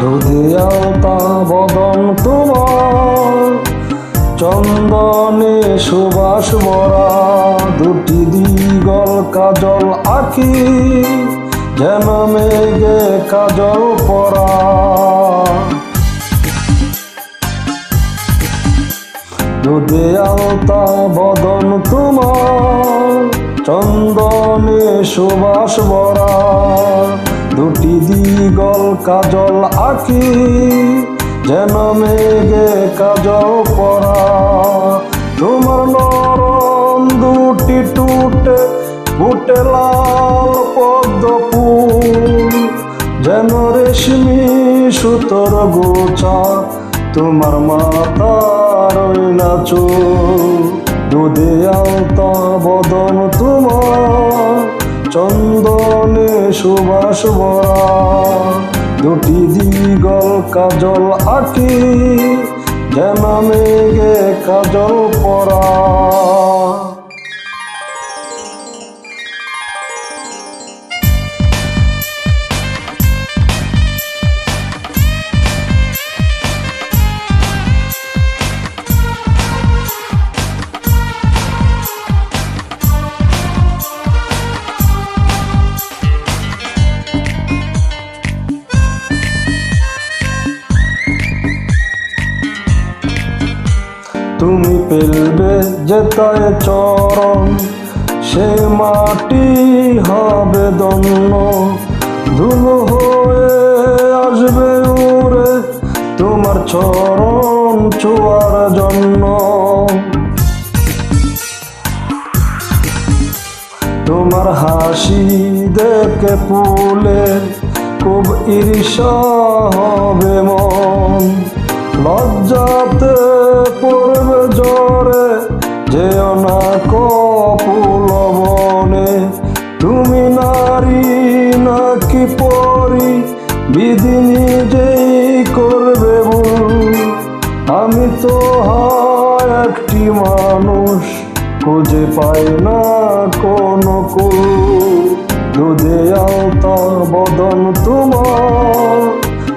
দুধে আলতা বদন তোমার, চন্দনে সুবাস ভরা, দুটি দিগল কাজল আঁকি, যেন মেঘে কাজল পরা। দুধে আলতা বদন তোমার, চন্দনে সুবাস ভরা, দুটি দিগল কাজল আঁকি, যেন মেঘে কাজল পরা। তোমার নরম দুটি টুটে ফুটে লাল পদ্ম ফুল, যেন রেশমি সুতোর গোছা, তোমার মাথার ওই না চুল। দুধে আলতা বদন তোমার, চন্দনে সুবাস ভরা, দুটি দিগল কাজল আঁকি, যেন মেঘে কাজল পরা। তুমি পেলবে যেতায় চরণ, সে মাটি হবে ধন্য, ধুলো হয়ে আসবে উড়ে তোমার চরণ ছোঁয়ার জন্য। তোমার হাসি দেখে ফুলে খুব ঈর্ষা হবে মন, লজ্জাতে পড়বে জ্বরে যেও না কপুল বনে। তুমি নারী নাকি পরি, বিধি নিজেই করবে ভুল। আমি তো হয় একটি মানুষ, খুঁজে পাই না কোনো কুল। দুধে আলতা বদন তোমার,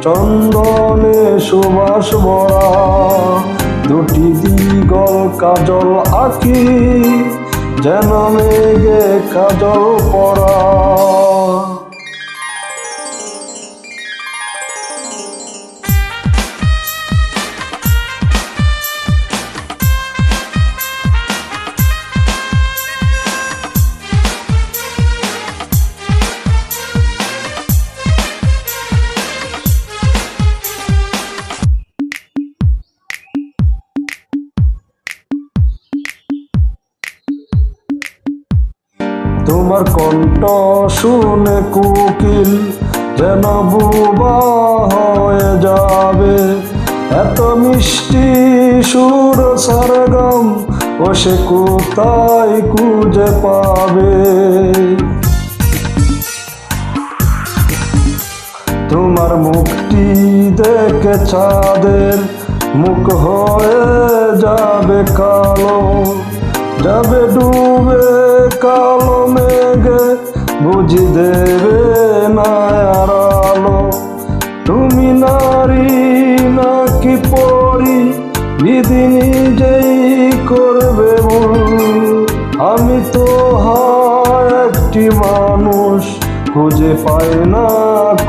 চন্দনে সুবাস ভরা, দুটি দিগল কাজল আঁকি, যেন মেঘে কাজল পরা। তোমার কণ্ঠ শুনে কুকিল যেন বুবা হয়ে যাবে, এত মিষ্টি সুর সরগম ও সে কোথায় খুঁজে পাবে। তোমার মুখটি দেখে চাঁদের মুখ হয়ে যাবে কালো, যাবে ডুবে কালো মেঘে, বুঝি দেবে না আর আলো। তুমি নারী নাকি পরি, বিধি নিজেই করবে ভুল। আমি তো হয় একটি মানুষ, খুঁজে পাই না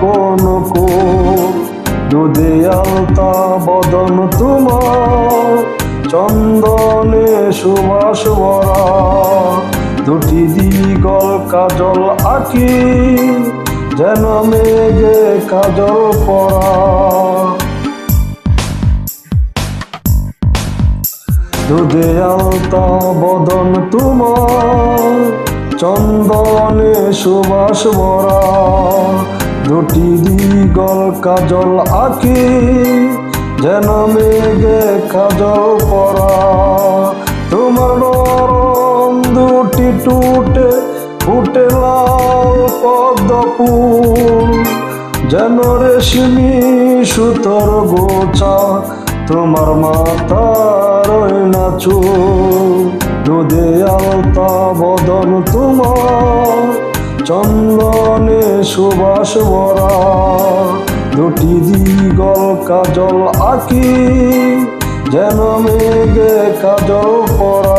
কোনো কুল। দুধে আলতা বদন তোমার, চন্দনে সুবাস ভরা, দুটি দিগল কাজল আঁকি, যেন মেঘে কাজল পরা। দুধে আলতা বদন তোমার, চন্দনে সুবাস ভরা, দুটি দিগল কাজল আঁকি, যেন মেঘে কাজল পরা। তোমার নরম দুটি টুটে ফুটে লাল পদ্ম ফুল, যেন রেশমি সুতোর গোছা, তোমার মাথার ওই না চুল। দুধে আলতা বদন তোমার, চন্দনে সুবাস ভরা, দুটি দিগ কাজল আঁকি, যেন মেঘে কাজল পরা।